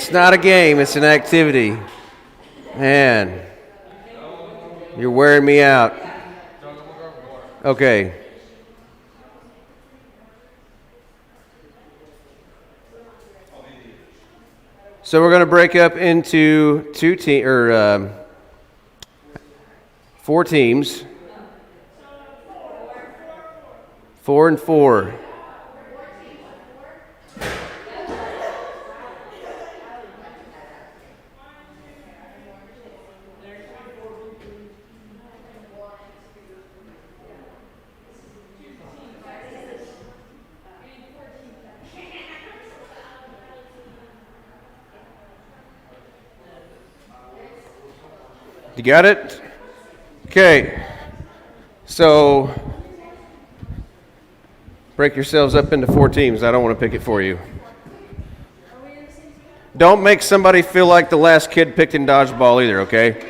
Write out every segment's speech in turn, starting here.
It's not a game, it's an activity. Man, you're wearing me out. Okay. So we're going to break up into four teams. 4 and 4. You got it? Okay. So break yourselves up into 4 teams. I don't want to pick it for you. Don't make somebody feel like the last kid picked in dodgeball either, okay?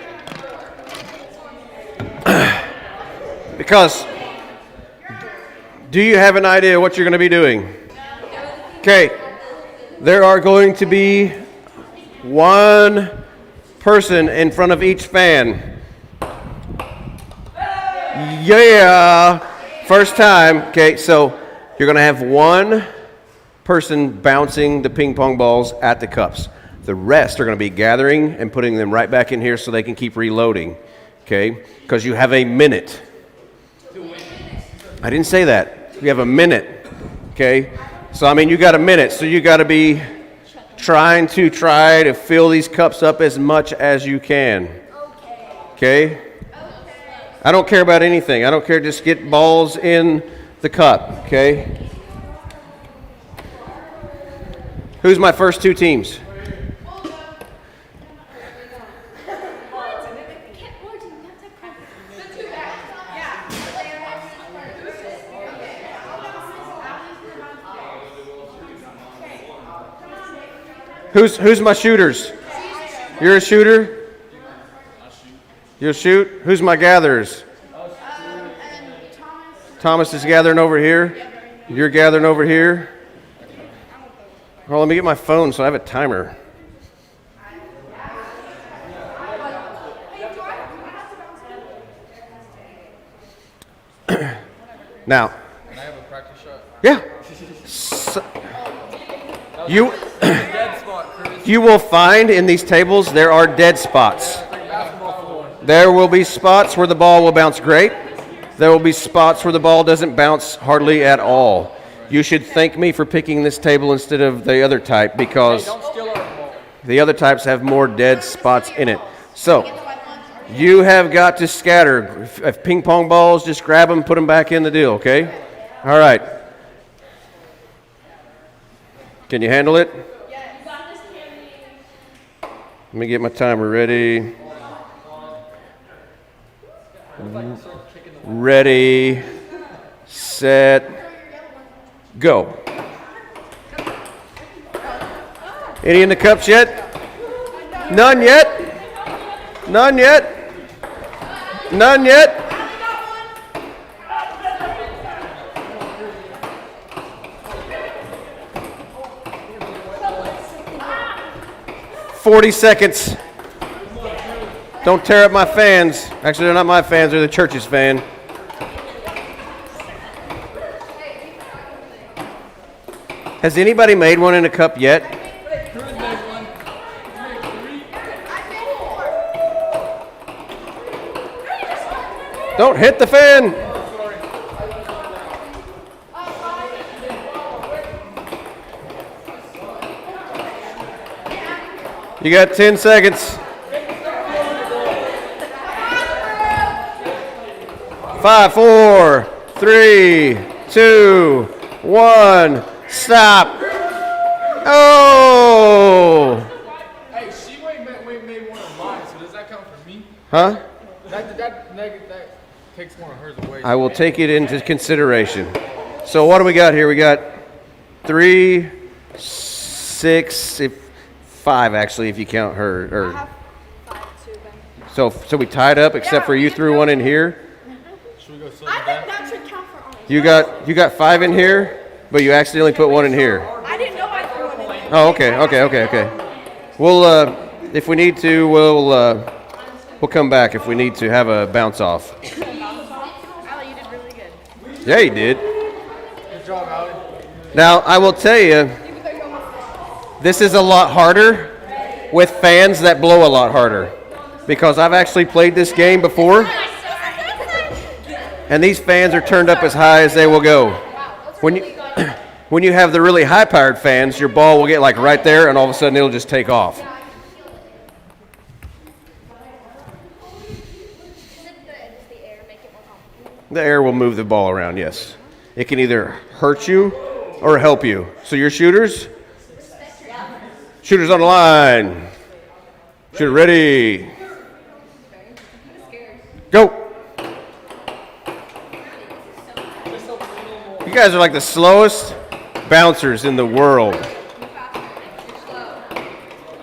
Because do you have an idea what you're going to be doing? Okay. There are going to be one person in front of each fan. Yeah. First time. Okay, so you're going to have one person bouncing the ping pong balls at the cups. The rest are going to be gathering and putting them right back in here so they can keep reloading. Okay? Because you have a minute. I didn't say that. You have a minute. Okay? So, I mean, you got a minute. So you got to be try to fill these cups up as much as you can. Okay? I don't care about anything. I don't care. Just get balls in the cup. Okay? Who's my first 2 teams? Who's my shooters? You're a shooter? You'll shoot? Who's my gatherers? Thomas is gathering over here. You're gathering over here. Well, let me get my phone so I have a timer. Now. Can I have a practice shot? Yeah. So, you will find in these tables there are dead spots. There will be spots where the ball will bounce great. There will be spots where the ball doesn't bounce hardly at all. You should thank me for picking this table instead of the other type because the other types have more dead spots in it. So you have got to scatter. If ping pong balls, just grab them, put them back in the deal, okay? All right. Can you handle it? Let me get my timer ready. Ready, set, go. Any in the cups yet? None yet? None yet? None yet? "40 seconds. Don't tear up my fans. Actually, they're not my fans. They're the church's fan. Has anybody made one in a cup yet? Don't hit the fan. You got 10 seconds. 5, 4, 3, 2, 1. Stop. Oh. Hey, she made one of mine, so does that count for me? Huh? That takes one of hers away. I will take it into consideration. So what do we got here? We got 3, 6, 5 actually, if you count her. I have 5 too, then. So we tied up, except for you threw one in here. Should we go I think that should count for all. You got 5 in here, but you accidentally put one in here. I didn't know I threw one in. Oh, okay. We'll, if we need to, we'll come back if we need to have a bounce off. Allie, you did really good. Yeah, he did. Good job, Allie. Now, I will tell you, this is a lot harder with fans that blow a lot harder because I've actually played this game before, and these fans are turned up as high as they will go. When you when you have the really high-powered fans, your ball will get like right there, and all of a sudden it'll just take off. The air will move the ball around, yes. It can either hurt you or help you. So your shooters? Shooters on the line. Shooter ready. Go. You guys are like the slowest bouncers in the world.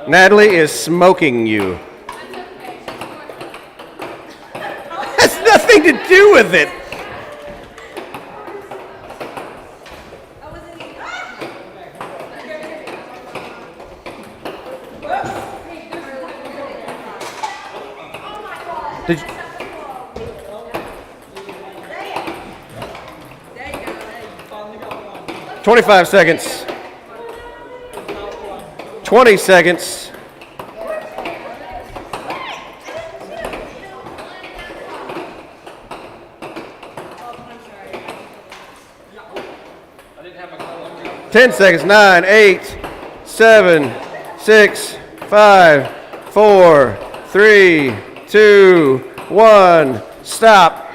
Natalie is smoking you. Has nothing to do with it. Did you, 25 seconds. 20 seconds. I didn't have my color. 10 seconds. 9, 8, 7, 6, 5, 4, 3, 2, 1. Stop.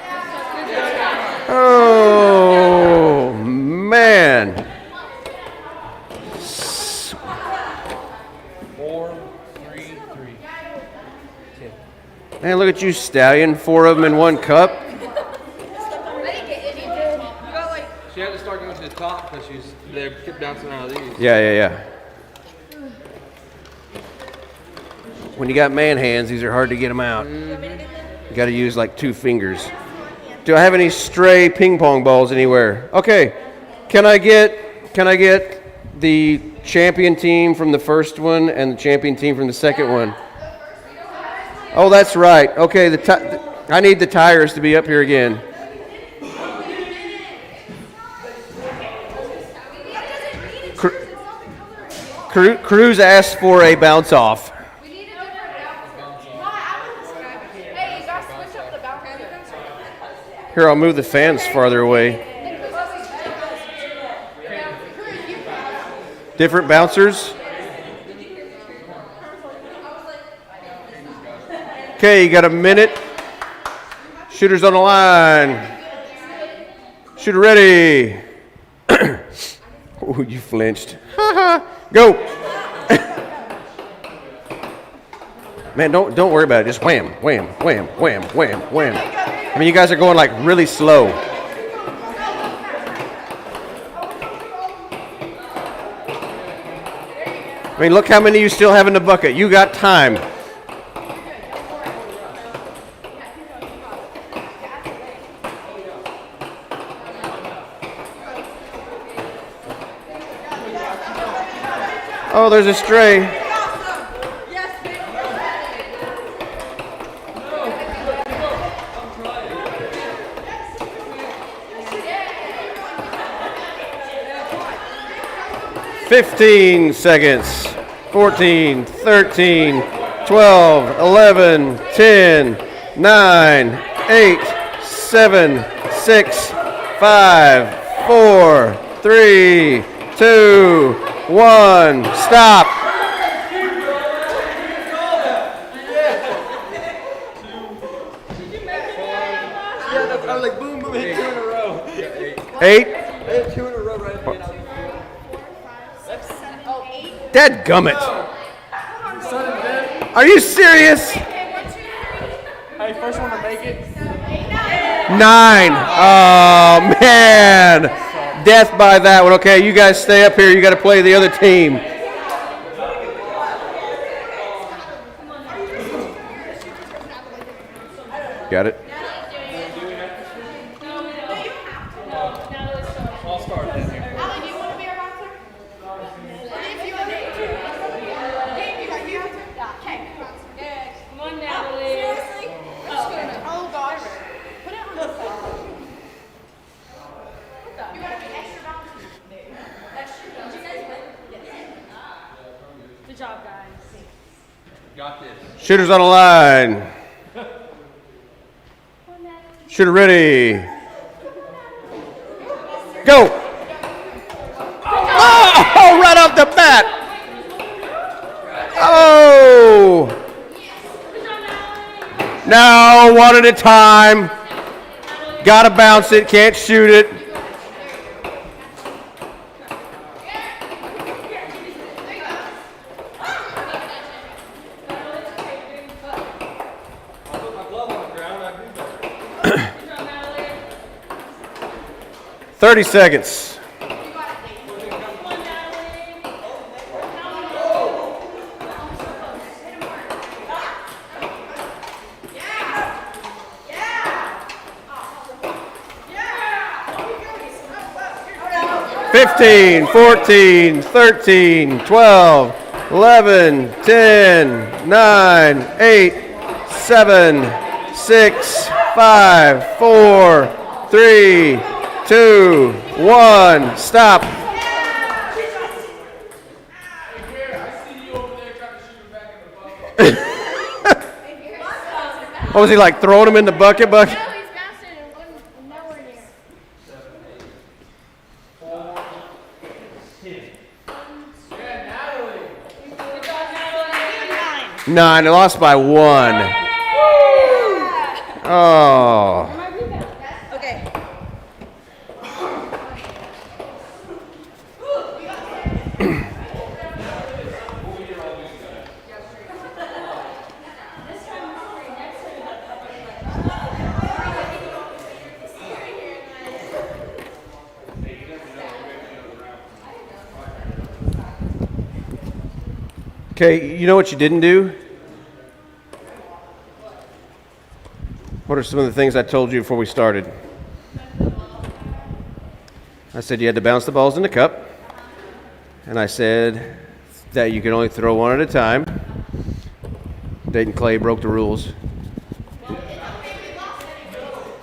Oh, man. 4, 3, 3. Man, look at you, Stallion. 4 of them in one cup. She had to start going to the top because they kept bouncing out of these. Yeah. When you got man hands, these are hard to get them out. You got to use like 2 fingers. Do I have any stray ping pong balls anywhere? Okay. Can I get the champion team from the first one and the champion team from the second one? Oh, that's right. Okay, I need the tires to be up here again. Cruz asked for a bounce off. Hey, you gotta switch up the bounce. Here, I'll move the fans farther away. Different bouncers. Okay, you got a minute. Shooters on the line. Shooter ready. Oh, you flinched. Go. Man, don't worry about it. Just wham, wham, wham, wham, wham, wham. I mean, you guys are going like really slow. I mean, look how many you still have in the bucket. You got time. Oh, there's a stray. Fifteen seconds. 14, 13, 12, 11, 10, 9, 8, 7, 6, 5, 4, 3, 2, 1. Stop. Yeah, I was like, boom, boom, hit 2 in a row. 8. I hit 2 in a row right there. Dadgummit. Are you serious? Hey, first one to make it. 9. Oh, man. Death by that one. Okay, you guys stay up here. You got to play the other team. Got it? I'll start then here. Allie, do you want to be our bouncer? If you want to. Good job, guys. Got this. Shooters on the line. Shooter ready. Go. Oh, right off the bat. Oh. Now, one at a time. Gotta bounce it, can't shoot it. I put my glove on the ground, I do better. 30 seconds. 15, 14, 13, 12, 11, 10, 9, 8, 7, 6, 5, 4, 3, 2, 1. Stop. What was he like, throwing him in the bucket? No, he's bouncing and one nowhere near. 9. They lost by 1. Oh. Okay. Okay, you know what you didn't do? What are some of the things I told you before we started? I said you had to bounce the balls in the cup. And I said that you could only throw one at a time. Dayton Clay broke the rules.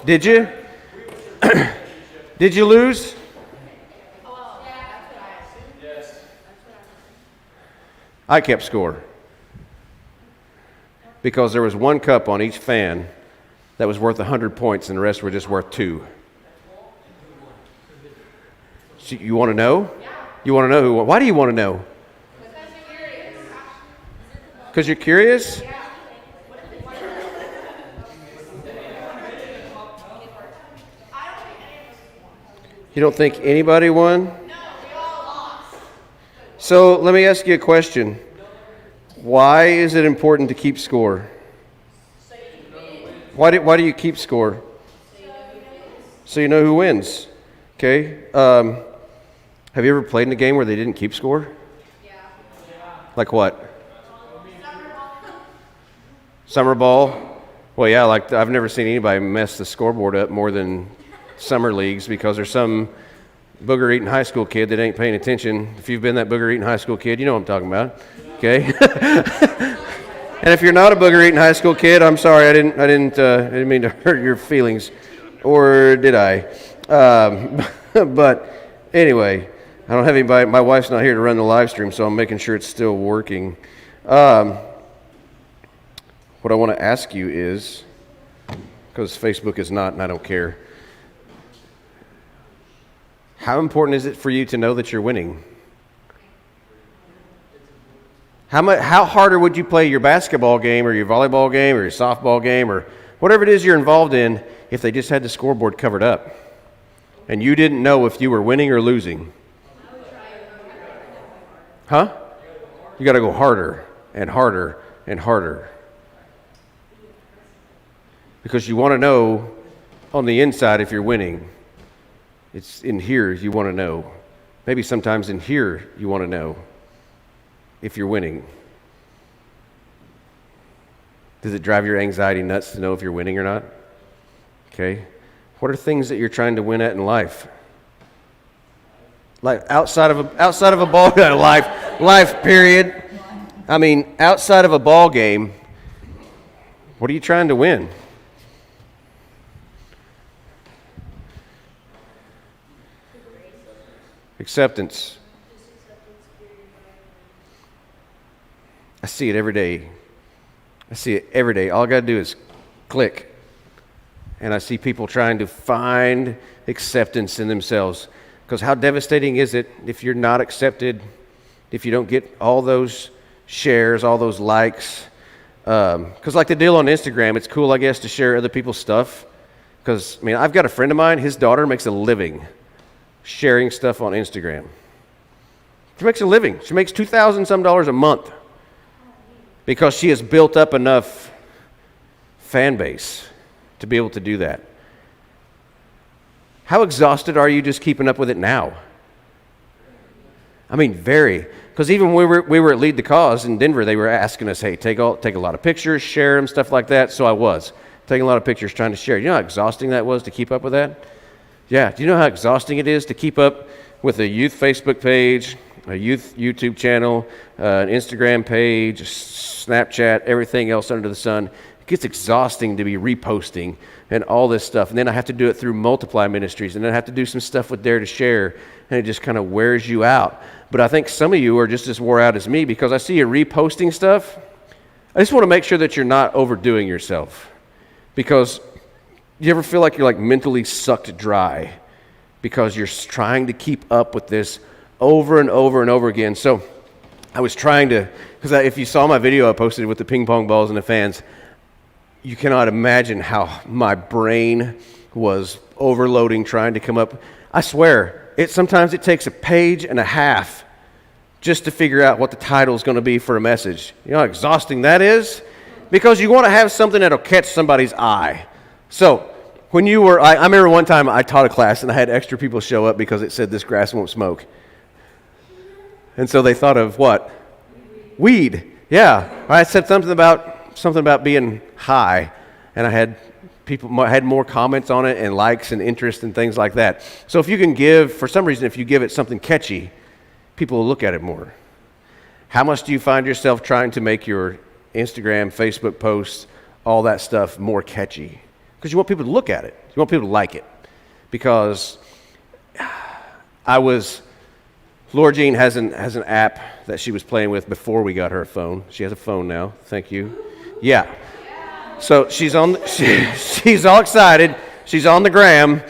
Did you? Did you lose? I kept score because there was one cup on each fan that was worth 100 points and the rest were just worth 2. So you want to know? You want to know who? Why do you want to know? Because you're curious? You don't think anybody won? So let me ask you a question. Why is it important to keep score? Why do you keep score? So you know who wins. Okay. Have you ever played in a game where they didn't keep score? Yeah. Like what? Summer ball? Well, yeah, like I've never seen anybody mess the scoreboard up more than summer leagues because there's some booger-eating high school kid that ain't paying attention. If you've been that booger-eating high school kid, you know what I'm talking about. Okay? And if you're not a booger-eating high school kid, I'm sorry, I didn't mean to hurt your feelings. Or did I? But anyway, I don't have anybody. My wife's not here to run the live stream, so I'm making sure it's still working. What I want to ask you is, because Facebook is not, and I don't care, how important is it for you to know that you're winning? How harder would you play your basketball game or your volleyball game or your softball game or whatever it is you're involved in if they just had the scoreboard covered up and you didn't know if you were winning or losing? Huh? You got to go harder and harder and harder. Because you want to know on the inside if you're winning. It's in here you want to know. Maybe sometimes in here you want to know if you're winning. Does it drive your anxiety nuts to know if you're winning or not? Okay. What are things that you're trying to win at in life? Like outside of a ball life period. I mean, outside of a ball game, what are you trying to win? Acceptance. I see it every day. I see it every day. All I got to do is click. And I see people trying to find acceptance in themselves. Because how devastating is it if you're not accepted, if you don't get all those shares, all those likes? Because like the deal on Instagram, it's cool, I guess, to share other people's stuff. Because, I mean, I've got a friend of mine, his daughter makes a living sharing stuff on Instagram. She makes a living. She makes $2,000 some a month because she has built up enough fan base to be able to do that. How exhausted are you just keeping up with it now? I mean, very. Because even when we were at Lead the Cause in Denver, they were asking us, hey, take a lot of pictures, share them, stuff like that. So I was taking a lot of pictures, trying to share. You know how exhausting that was to keep up with that? Yeah. Do you know how exhausting it is to keep up with a youth Facebook page, a youth YouTube channel, an Instagram page, Snapchat, everything else under the sun? It gets exhausting to be reposting and all this stuff. And then I have to do it through Multiply Ministries, and then I have to do some stuff with Dare to Share, and it just kind of wears you out. But I think some of you are just as wore out as me because I see you reposting stuff. I just want to make sure that you're not overdoing yourself, because you ever feel like you're like mentally sucked dry because you're trying to keep up with this over and over and over again. So I was trying to, because if you saw my video I posted with the ping pong balls and the fans, you cannot imagine how my brain was overloading trying to come up. I swear, sometimes it takes a page and a half just to figure out what the title is going to be for a message. You know how exhausting that is? Because you want to have something that'll catch somebody's eye. So when you were, I remember one time I taught a class and I had extra people show up because it said this grass won't smoke. And so they thought of what? Weed. Yeah. I said something about being high, and I had people had more comments on it and likes and interest and things like that. So if you can give, for some reason, if you give it something catchy, people will look at it more. How much do you find yourself trying to make your Instagram, Facebook posts, all that stuff more catchy? Because you want people to look at it. You want people to like it. Because Laura Jean has an app that she was playing with before we got her a phone. She has a phone now. Thank you. Yeah. So she's all excited. She's on the gram.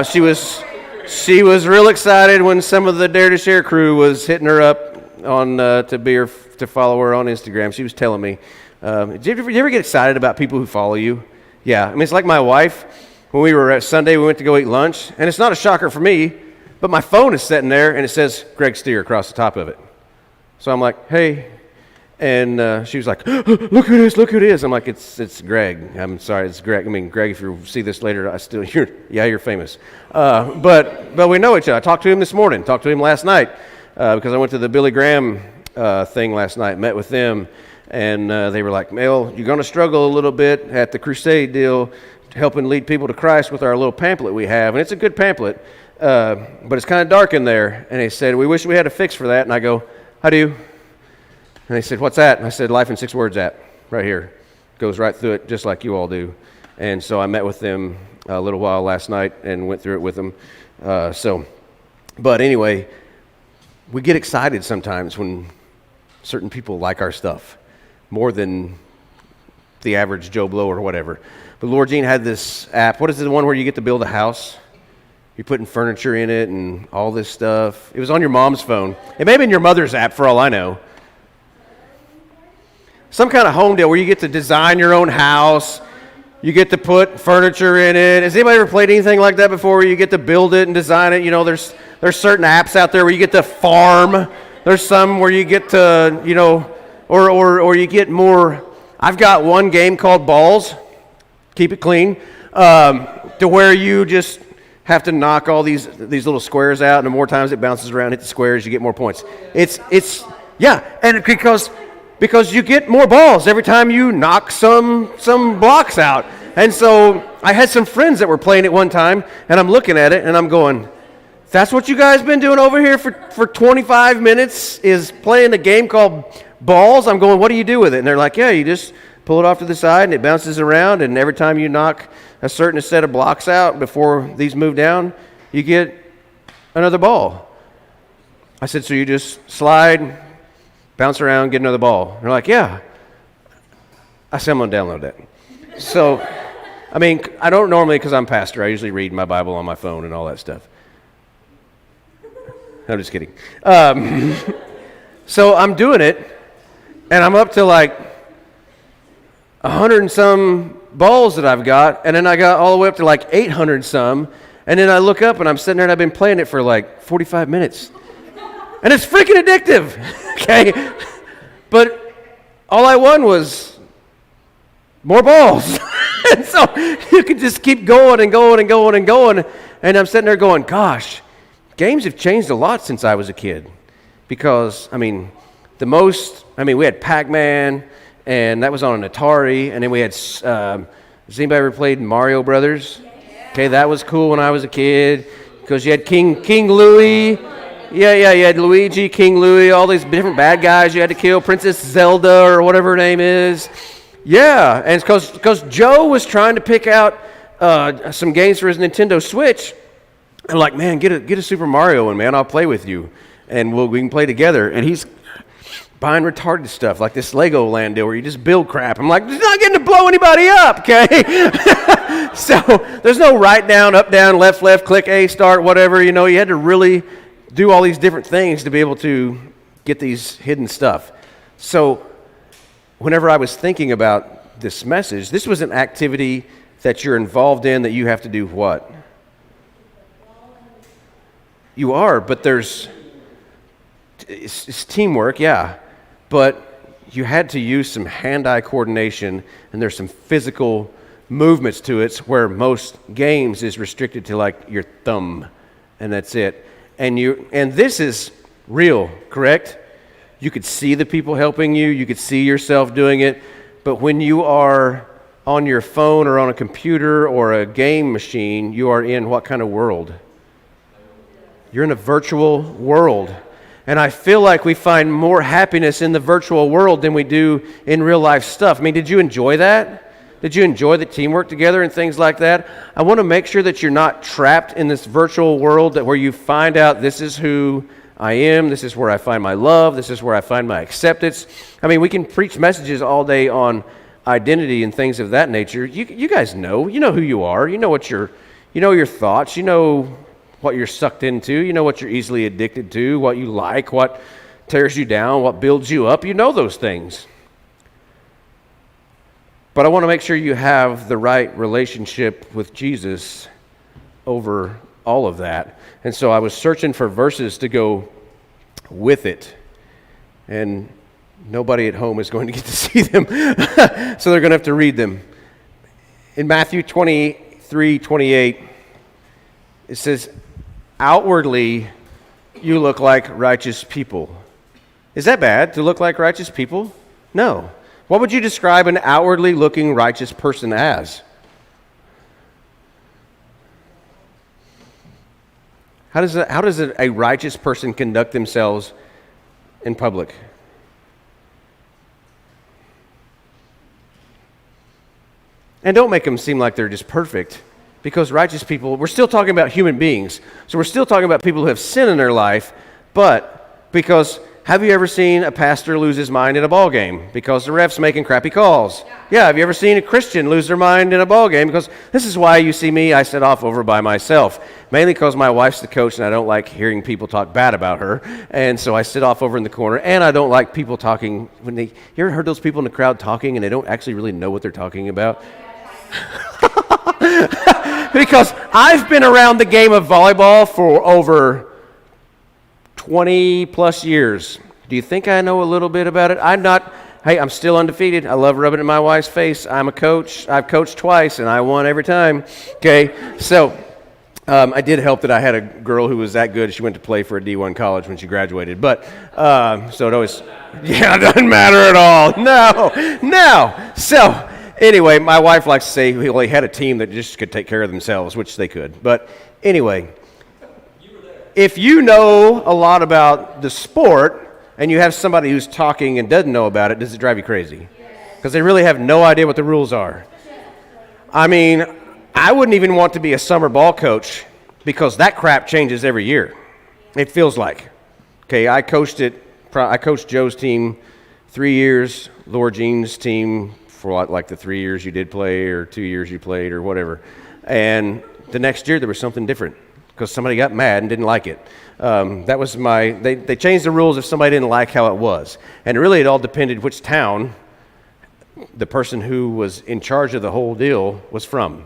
She was real excited when some of the Dare to Share crew was hitting her up on to follow her on Instagram. She was telling me, do you ever get excited about people who follow you? Yeah. I mean, it's like my wife. When we were at Sunday, we went to go eat lunch, and it's not a shocker for me, but my phone is sitting there, and it says Greg Steer across the top of it. So I'm like, hey. And she was like, look who it is. I'm like, it's Greg. I'm sorry, it's Greg. I mean, Greg, if you see this later, you're famous. But we know each other. I talked to him this morning, talked to him last night, because I went to the Billy Graham thing last night, met with them, and they were like, Mel, you're going to struggle a little bit at the crusade deal, helping lead people to Christ with our little pamphlet we have. And it's a good pamphlet, but it's kind of dark in there. And they said, we wish we had a fix for that. And I go, I do. And they said, what's that? And I said, Life in 6 Words app, right here. Goes right through it, just like you all do. And so I met with them a little while last night and went through it with them. But anyway, we get excited sometimes when certain people like our stuff more than the average Joe Blow or whatever. But Laura Jean had this app. What is it, the one where you get to build a house? You're putting furniture in it and all this stuff. It was on your mom's phone. It may have been your mother's app for all I know. Some kind of home deal where you get to design your own house. You get to put furniture in it. Has anybody ever played anything like that before where you get to build it and design it? You know, there's certain apps out there where you get to farm. There's some where you get to, you know, or you get more. I've got one game called Balls. Keep it clean. To where you just have to knock all these little squares out, and the more times it bounces around, hit the squares, you get more points. And because you get more balls every time you knock some blocks out. And so I had some friends that were playing it one time, and I'm looking at it, and I'm going, that's what you guys been doing over here for 25 minutes, is playing a game called Balls? I'm going, what do you do with it? And they're like, yeah, you just pull it off to the side, and it bounces around, and every time you knock a certain set of blocks out before these move down, you get another ball. I said, so you just slide bounce around, get another ball. And they're like, yeah. I said, I'm going to download that. So, I mean, I don't normally, because I'm pastor, I usually read my Bible on my phone and all that stuff. I'm just kidding. So I'm doing it, and I'm up to like 100 and some balls that I've got, and then I got all the way up to like 800 some, and then I look up and I'm sitting there and I've been playing it for like 45 minutes. And it's freaking addictive, okay? But all I won was more balls. And so you can just keep going and going and going and going, and I'm sitting there going, gosh, games have changed a lot since I was a kid. Because, I mean, we had Pac-Man, and that was on an Atari, and then we had, has anybody ever played Mario Brothers? Okay, that was cool when I was a kid, because you had King Louie. Yeah, you had Luigi, King Louie, all these different bad guys you had to kill, Princess Zelda, or whatever her name is. Yeah, and it's because Joe was trying to pick out some games for his Nintendo Switch. I'm like, man, get a Super Mario one, man, I'll play with you. And we can play together. And he's buying retarded stuff like this Lego Land deal where you just build crap. I'm like, it's not getting to blow anybody up, okay? So there's no right down, up down, left, click A, start, whatever. You had to really do all these different things to be able to get these hidden stuff. So whenever I was thinking about this message, this was an activity that you're involved in that you have to do what? You are, but it's teamwork, yeah, but you had to use some hand-eye coordination, and there's some physical movements to it, where most games is restricted to like your thumb, and that's it. And this is real, correct? You could see the people helping you, you could see yourself doing it, but when you are on your phone or on a computer or a game machine, you are in what kind of world? You're in a virtual world. And I feel like we find more happiness in the virtual world than we do in real life stuff. I mean, did you enjoy that? Did you enjoy the teamwork together and things like that? I want to make sure that you're not trapped in this virtual world where you find out this is who I am, this is where I find my love, this is where I find my acceptance. I mean, we can preach messages all day on identity and things of that nature. You guys know. You know who you are. You know your thoughts. You know what you're sucked into, you know what you're easily addicted to, what you like, what tears you down, what builds you up. You know those things. But I want to make sure you have the right relationship with Jesus over all of that. And so I was searching for verses to go with it. And nobody at home is going to get to see them. So they're going to have to read them. In Matthew 23:28, it says, outwardly, you look like righteous people. Is that bad to look like righteous people? No. What would you describe an outwardly looking righteous person as? How does a righteous person conduct themselves in public? And don't make them seem like they're just perfect. Because righteous people, we're still talking about human beings. So we're still talking about people who have sin in their life, but because have you ever seen a pastor lose his mind in a ball game because the ref's making crappy calls? Yeah, have you ever seen a Christian lose their mind in a ball game? Because this is why you see me, I sit off over by myself. Mainly because my wife's the coach and I don't like hearing people talk bad about her. And so I sit off over in the corner, and I don't like people talking. You ever heard those people in the crowd talking and they don't actually really know what they're talking about? Because I've been around the game of volleyball for over 20 plus years. Do you think I know a little bit about it? I'm still undefeated. I love rubbing it in my wife's face. I'm a coach. I've coached twice and I won every time. Okay, so I did help that I had a girl who was that good. She went to play for a D1 college when she graduated. But, so it always, it doesn't matter at all. No. So, anyway, my wife likes to say he had a team that just could take care of themselves, which they could. But anyway, if you know a lot about the sport and you have somebody who's talking and doesn't know about it, does it drive you crazy? Because they really have no idea what the rules are. I mean, I wouldn't even want to be a summer ball coach because that crap changes every year. It feels like. Okay, I coached it I coached Joe's team 3 years, Laura Jean's team for like the 3 years you did play or 2 years you played or whatever. And the next year there was something different because somebody got mad and didn't like it. That was they changed the rules if somebody didn't like how it was. And really it all depended which town the person who was in charge of the whole deal was from.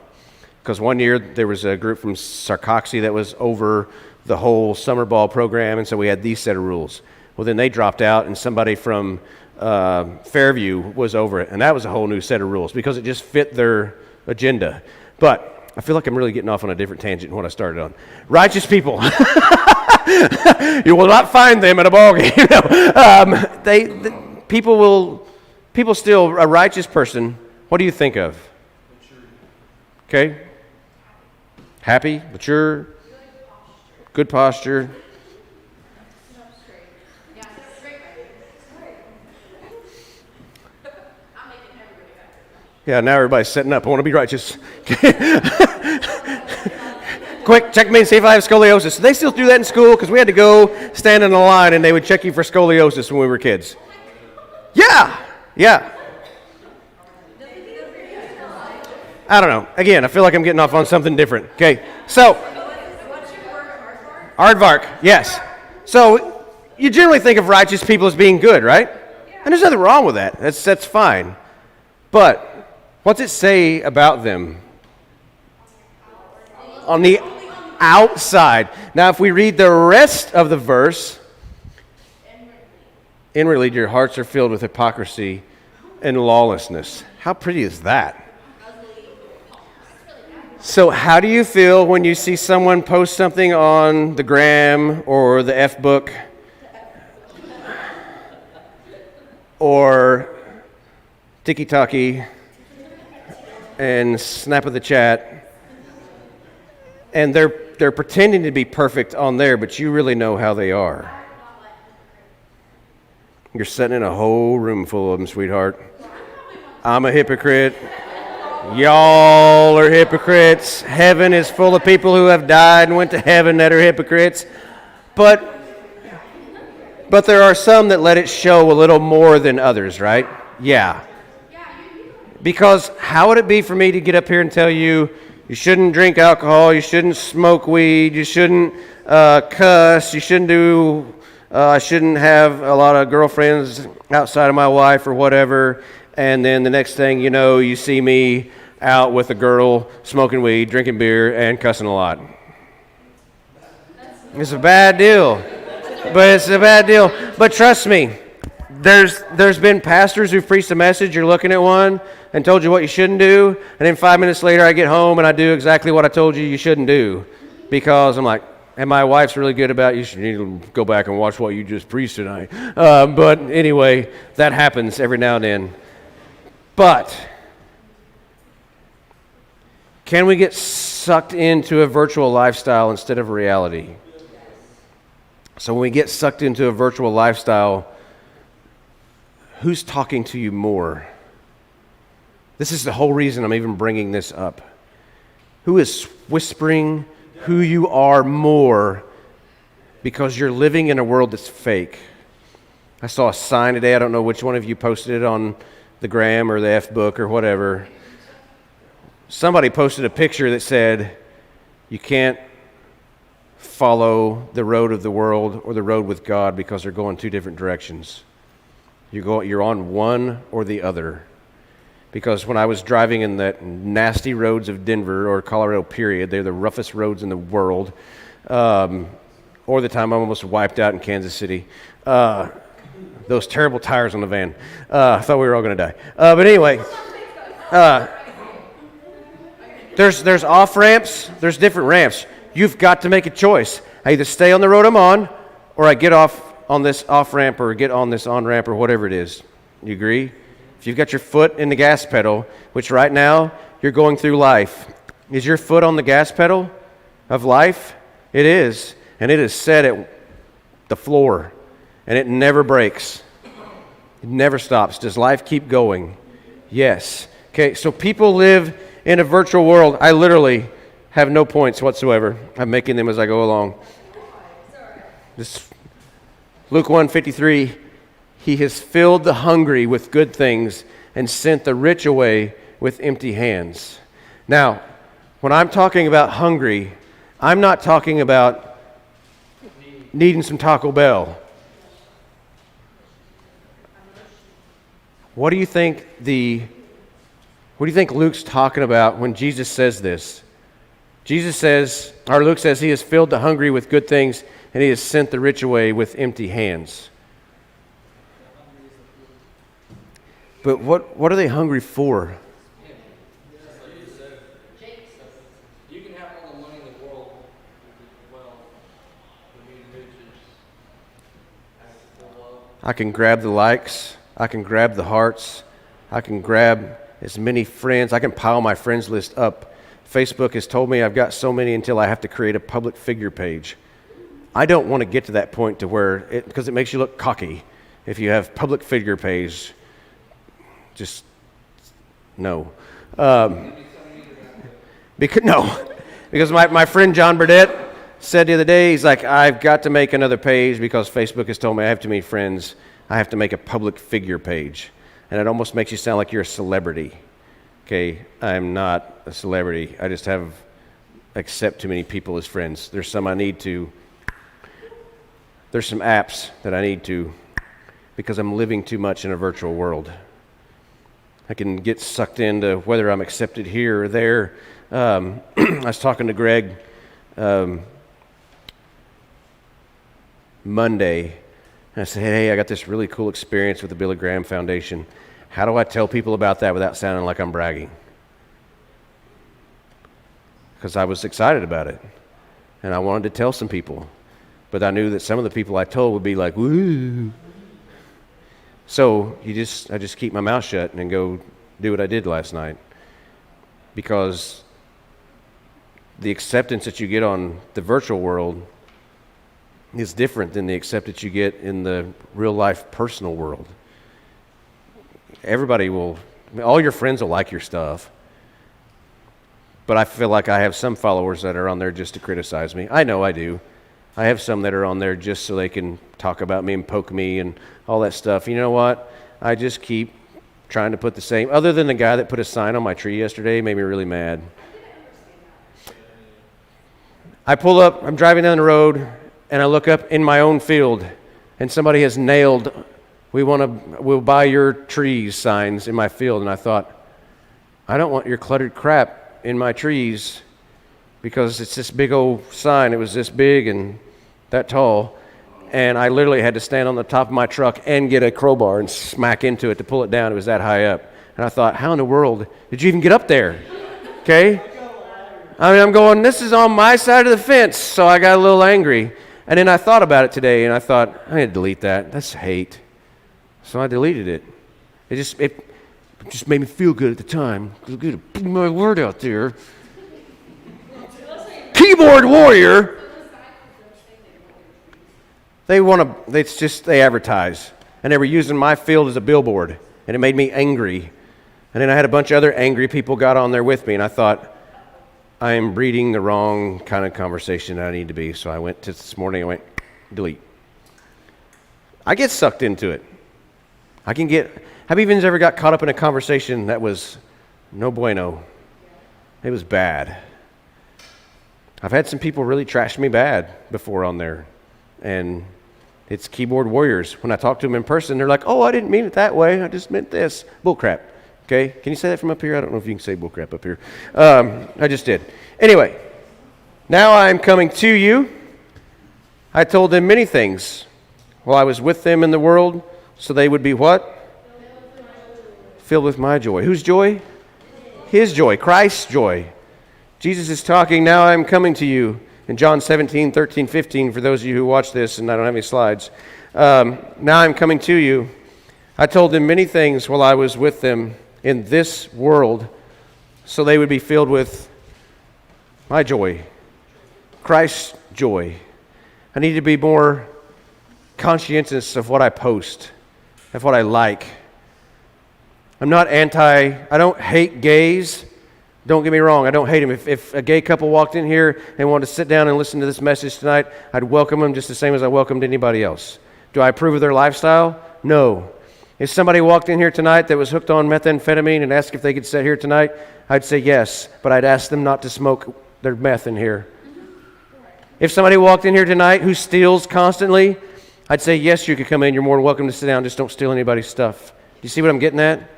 Because one year there was a group from Sarcoxy that was over the whole summer ball program, and so we had these set of rules. Well, then they dropped out, and somebody from Fairview was over it, and that was a whole new set of rules because it just fit their agenda. But I feel like I'm really getting off on a different tangent than what I started on. Righteous people. You will not find them at a ball game. People still, a righteous person, what do you think of? Okay? Happy, mature, good posture. Yeah, now everybody's setting up. I want to be righteous. Quick, check me and see if I have scoliosis. They still do that in school because we had to go stand in a line and they would check you for scoliosis when we were kids. Yeah. I don't know. Again, I feel like I'm getting off on something different. Okay, so aardvark, yes. So you generally think of righteous people as being good, right? And there's nothing wrong with that. That's fine. But what's it say about them? On the outside. Now, if we read the rest of the verse, inwardly your hearts are filled with hypocrisy and lawlessness. How pretty is that? So how do you feel when you see someone post something on the gram or the F-book or Tiki-Taki and Snap of the Chat, and they're pretending to be perfect on there, but you really know how they are? You're sitting in a whole room full of them, sweetheart. I'm a hypocrite. Y'all are hypocrites. Heaven is full of people who have died and went to heaven that are hypocrites. But there are some that let it show a little more than others, right? Yeah. Because how would it be for me to get up here and tell you, you shouldn't drink alcohol, you shouldn't smoke weed, you shouldn't cuss, you shouldn't I shouldn't have a lot of girlfriends outside of my wife or whatever, and then the next thing you know, you see me out with a girl smoking weed, drinking beer, and cussing a lot. It's a bad deal. But trust me, there's been pastors who've preached a message, you're looking at one, and told you what you shouldn't do, and then 5 minutes later I get home and I do exactly what I told you shouldn't do. Because I'm like, and my wife's really good about, you should need to go back and watch what you just preached tonight. But anyway, that happens every now and then. But can we get sucked into a virtual lifestyle instead of reality? So when we get sucked into a virtual lifestyle, who's talking to you more? This is the whole reason I'm even bringing this up. Who is whispering who you are more because you're living in a world that's fake? I saw a sign today. I don't know which one of you posted it on the gram or the F-book or whatever. Somebody posted a picture that said, you can't follow the road of the world or the road with God because they're going two different directions. You're on one or the other. Because when I was driving in the nasty roads of Denver or Colorado, period, they're the roughest roads in the world, or the time I almost wiped out in Kansas City. Those terrible tires on the van. I thought we were all going to die. But anyway, there's off-ramps, there's different ramps. You've got to make a choice. I either stay on the road I'm on, or I get off on this off-ramp or get on this on-ramp or whatever it is. You agree? If you've got your foot in the gas pedal, which right now you're going through life, is your foot on the gas pedal of life? It is. And it is set at the floor. And it never breaks. It never stops. Does life keep going? Yes. Okay, so people live in a virtual world. I literally have no points whatsoever. I'm making them as I go along. Just Luke 1:53, he has filled the hungry with good things and sent the rich away with empty hands. Now, when I'm talking about hungry, I'm not talking about needing some Taco Bell. What do you think Luke's talking about when Jesus says this? Luke says he has filled the hungry with good things and he has sent the rich away with empty hands. But what are they hungry for? You can have all the money in the world, well, the mean riches, I can grab the likes. I can grab the hearts. I can grab as many friends. I can pile my friends list up. Facebook has told me I've got so many until I have to create a public figure page. I don't want to get to that point to where because it makes you look cocky. If you have public figure page, just no. Because my friend John Burdett said the other day, he's like, I've got to make another page because Facebook has told me I have too many friends. I have to make a public figure page. And it almost makes you sound like you're a celebrity. Okay, I'm not a celebrity. I just accept too many people as friends. There's some apps that I need to, because I'm living too much in a virtual world. I can get sucked into whether I'm accepted here or there. I was talking to Greg Monday, and I said, hey, I got this really cool experience with the Billy Graham Foundation. How do I tell people about that without sounding like I'm bragging? Because I was excited about it, and I wanted to tell some people, but I knew that some of the people I told would be like, woo. So I just keep my mouth shut and go do what I did last night, because the acceptance that you get on the virtual world is different than the acceptance you get in the real life personal world. All your friends will like your stuff, but I feel like I have some followers that are on there just to criticize me. I know I do. I have some that are on there just so they can talk about me and poke me and all that stuff. You know what? I just keep trying to put the same, other than the guy that put a sign on my tree yesterday, made me really mad. I pull up, I'm driving down the road, and I look up in my own field, and somebody has nailed, we'll buy your trees signs in my field. And I thought, I don't want your cluttered crap in my trees, because it's this big old sign. It was this big and that tall. And I literally had to stand on the top of my truck and get a crowbar and smack into it to pull it down. It was that high up. And I thought, how in the world did you even get up there? Okay? I mean, I'm going, this is on my side of the fence. So I got a little angry. And then I thought about it today, and I thought, I need to delete that. That's hate. So I deleted it. It just made me feel good at the time. I was going to put my word out there. Keyboard warrior. They advertise. And they were using my field as a billboard. And it made me angry. And then I had a bunch of other angry people got on there with me. And I thought, I am breeding the wrong kind of conversation that I need to be. So I went to this morning, I went, delete. I get sucked into it. Have you even ever got caught up in a conversation that was no bueno? It was bad. I've had some people really trash me bad before on there. And it's keyboard warriors. When I talk to them in person, they're like, oh, I didn't mean it that way. I just meant this. Bullcrap. Okay? Can you say that from up here? I don't know if you can say bullcrap up here. I just did. Anyway, now I'm coming to you. I told them many things while I was with them in the world, so they would be what? Filled with my joy. Whose joy? His joy. Christ's joy. Jesus is talking, now I'm coming to you. In John 17, 13, 15, for those of you who watch this, and I don't have any slides. Now I'm coming to you. I told them many things while I was with them in this world, so they would be filled with my joy, Christ's joy. I need to be more conscientious of what I post, of what I like. I don't hate gays. Don't get me wrong, I don't hate them. If a gay couple walked in here and wanted to sit down and listen to this message tonight, I'd welcome them just the same as I welcomed anybody else. Do I approve of their lifestyle? No. If somebody walked in here tonight that was hooked on methamphetamine and asked if they could sit here tonight, I'd say yes, but I'd ask them not to smoke their meth in here. If somebody walked in here tonight who steals constantly, I'd say yes, you could come in. You're more than welcome to sit down. Just don't steal anybody's stuff. Do you see what I'm getting at?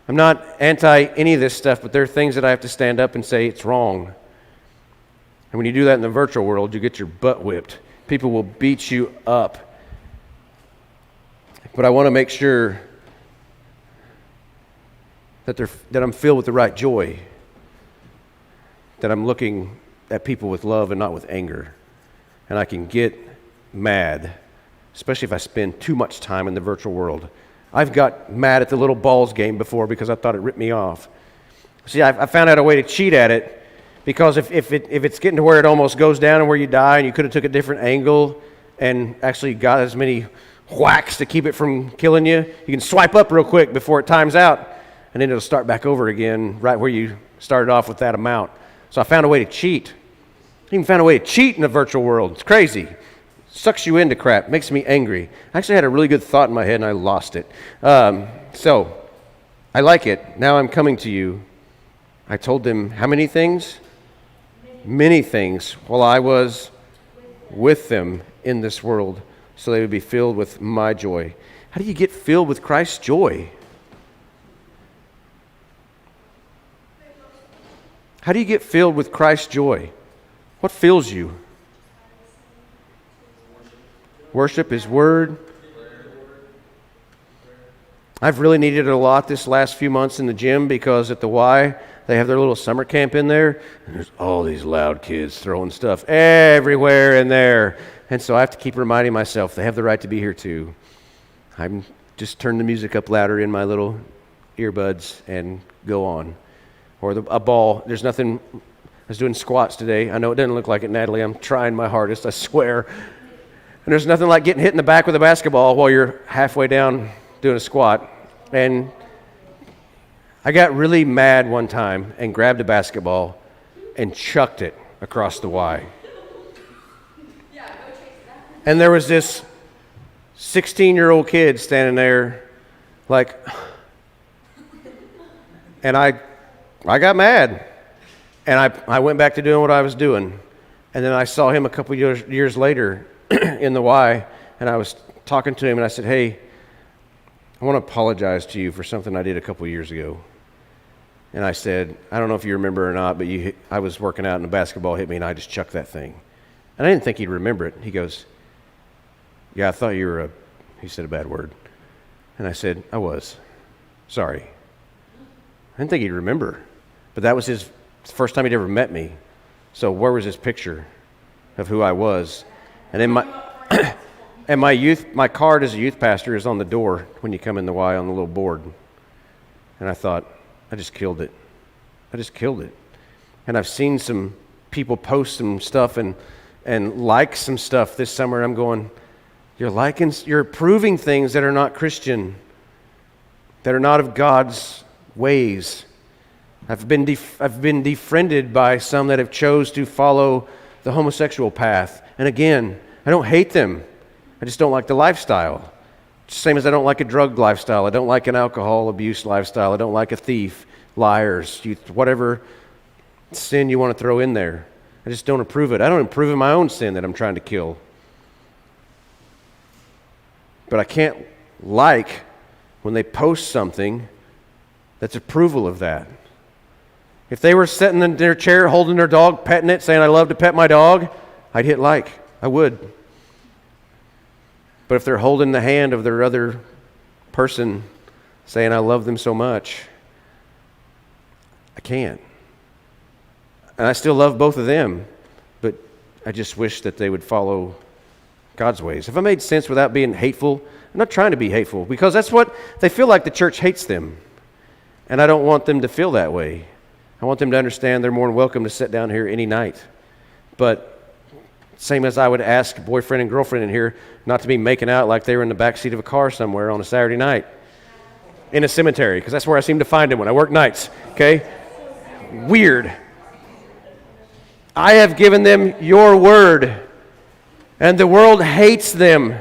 I'm not anti any of this stuff, but there are things that I have to stand up and say it's wrong. And when you do that in the virtual world, you get your butt whipped. People will beat you up. But I want to make sure that I'm filled with the right joy, that I'm looking at people with love and not with anger. And I can get mad, especially if I spend too much time in the virtual world. I've got mad at the little balls game before because I thought it ripped me off. See, I found out a way to cheat at it, because if it's getting to where it almost goes down and where you die, and you could have took a different angle and actually got as many whacks to keep it from killing you, you can swipe up real quick before it times out, and then it'll start back over again right where you started off with that amount. So I found a way to cheat. I even found a way to cheat in the virtual world. It's crazy. Sucks you into crap. Makes me angry. I actually had a really good thought in my head and I lost it. So I like it. Now I'm coming to you. I told them how many things? Many things while I was with them in this world, so they would be filled with my joy. How do you get filled with Christ's joy? How do you get filled with Christ's joy? What fills you? Worship, His Word. I've really needed it a lot this last few months in the gym, because at the Y, they have their little summer camp in there, and there's all these loud kids throwing stuff everywhere in there. And so I have to keep reminding myself they have the right to be here too. I'm just turn the music up louder in my little earbuds and go on. Or a ball. There's nothing. I was doing squats today. I know it doesn't look like it, Natalie. I'm trying my hardest, I swear. And there's nothing like getting hit in the back with a basketball while you're halfway down doing a squat. And I got really mad one time and grabbed a basketball and chucked it across the Y. And there was this 16-year-old kid standing there like, and I got mad. And I went back to doing what I was doing. And then I saw him a couple years later in the Y, and I was talking to him, and I said, hey, I want to apologize to you for something I did a couple years ago. And I said, I don't know if you remember or not, but I was working out and a basketball hit me and I just chucked that thing. And I didn't think he'd remember it. He goes, yeah, I thought you were he said a bad word. And I said, I was. Sorry. I didn't think he'd remember. But that was his first time he'd ever met me. So where was his picture of who I was? And then my card as a youth pastor is on the door when you come in the Y on the little board. And I thought, I just killed it. And I've seen some people post some stuff and like some stuff this summer. I'm going, you're approving things that are not Christian, that are not of God's ways. I've been defriended by some that have chose to follow the homosexual path. And again, I don't hate them. I just don't like the lifestyle. Same as I don't like a drug lifestyle. I don't like an alcohol abuse lifestyle. I don't like a thief, liars, whatever sin you want to throw in there. I just don't approve it. I don't approve of my own sin that I'm trying to kill. But I can't like when they post something that's approval of that. If they were sitting in their chair holding their dog, petting it, saying, I love to pet my dog, I'd hit like. I would. But if they're holding the hand of their other person, saying, I love them so much, I can't. And I still love both of them, but I just wish that they would follow God's ways. Have I made sense without being hateful? I'm not trying to be hateful, because that's what they feel like the church hates them. And I don't want them to feel that way. I want them to understand they're more than welcome to sit down here any night. But same as I would ask boyfriend and girlfriend in here not to be making out like they were in the backseat of a car somewhere on a Saturday night in a cemetery, because that's where I seem to find them when I work nights, okay? Weird. I have given them your word, and the world hates them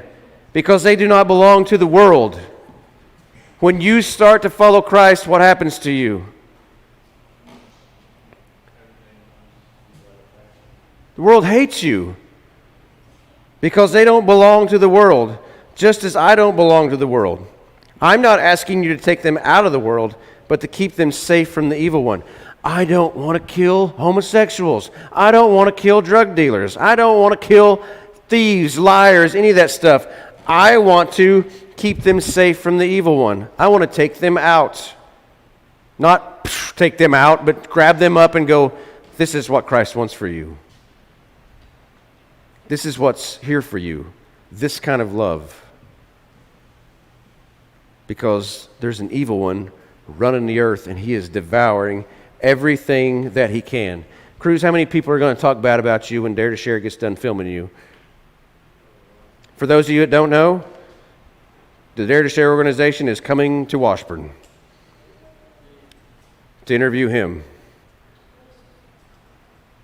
because they do not belong to the world. When you start to follow Christ, what happens to you? The world hates you because they don't belong to the world, just as I don't belong to the world. I'm not asking you to take them out of the world, but to keep them safe from the evil one. I don't want to kill homosexuals. I don't want to kill drug dealers. I don't want to kill thieves, liars, any of that stuff. I want to keep them safe from the evil one. I want to take them out. Not take them out, but grab them up and go, this is what Christ wants for you. This is what's here for you. This kind of love. Because there's an evil one running the earth and he is devouring everything that he can. Cruz, how many people are going to talk bad about you when Dare to Share gets done filming you? For those of you that don't know, the Dare to Share organization is coming to Washburn to interview him,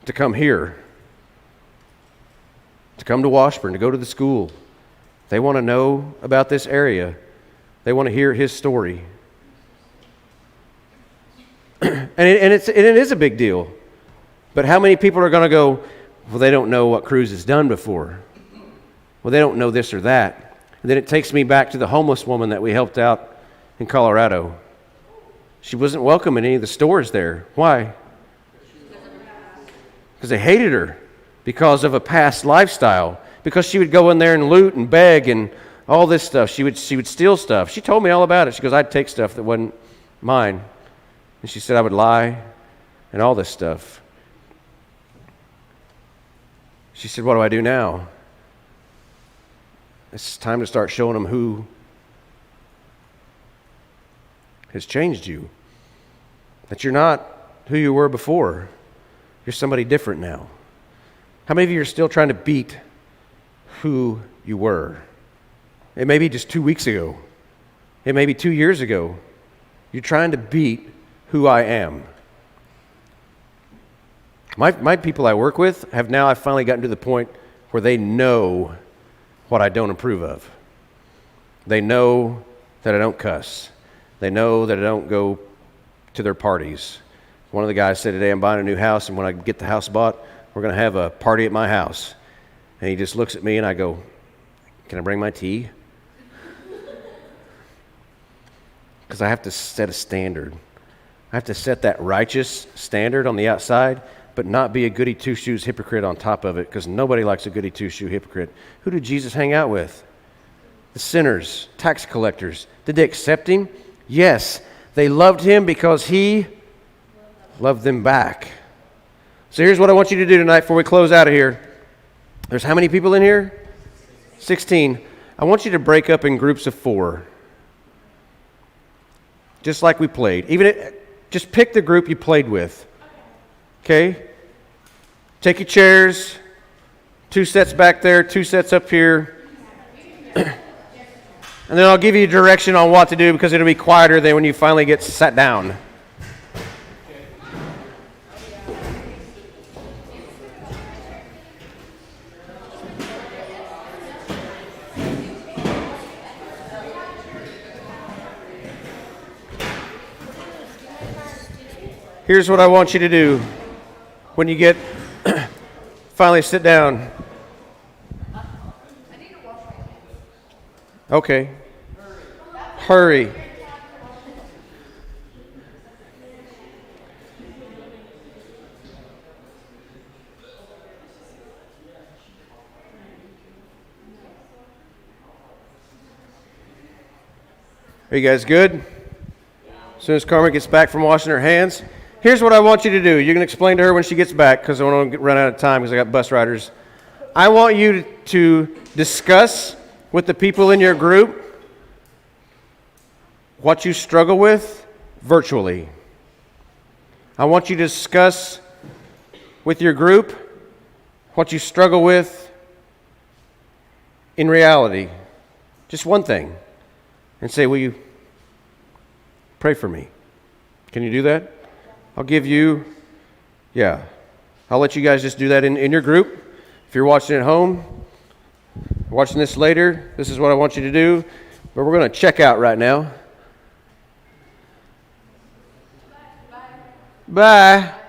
to come here, to come to Washburn, to go to the school. They want to know about this area. They want to hear his story. and it is a big deal. But how many people are going to go, well, they don't know what Cruz has done before. Well, they don't know this or that. And then it takes me back to the homeless woman that we helped out in Colorado. She wasn't welcome in any of the stores there. Why? Because they hated her because of a past lifestyle. Because she would go in there and loot and beg and all this stuff. She would steal stuff. She told me all about it. She goes, I'd take stuff that wasn't mine. And she said I would lie and all this stuff. She said, what do I do now? It's time to start showing them who has changed you. That you're not who you were before. You're somebody different now. How many of you are still trying to beat who you were? It may be just 2 weeks ago. It may be 2 years ago. You're trying to beat who I am. My people I work with I've finally gotten to the point where they know what I don't approve of. They know that I don't cuss. They know that I don't go to their parties. One of the guys said today, I'm buying a new house, and when I get the house bought, we're going to have a party at my house. And he just looks at me, and I go, can I bring my tea? Because I have to set a standard. I have to set that righteous standard on the outside, but not be a goody two-shoes hypocrite on top of it, because nobody likes a goody two-shoe hypocrite. Who did Jesus hang out with? The sinners, tax collectors. Did they accept him? Yes. They loved him because he loved them back. So here's what I want you to do tonight before we close out of here. There's how many people in here? 16. I want you to break up in groups of 4. Just like we played. Just pick the group you played with. Okay? Take your chairs. 2 sets back there, 2 sets up here. And then I'll give you direction on what to do because it'll be quieter than when you finally get sat down. Here's what I want you to do when you get finally sit down. Okay. Hurry. Are you guys good? As soon as Carmen gets back from washing her hands, here's what I want you to do. You can explain to her when she gets back because I don't want to run out of time because I got bus riders. I want you to discuss with the people in your group what you struggle with virtually. I want you to discuss with your group what you struggle with in reality. Just one thing. And say, will you pray for me? Can you do that? I'll give you, I'll let you guys just do that in your group. If you're watching at home, watching this later, this is what I want you to do. But we're going to check out right now. Bye.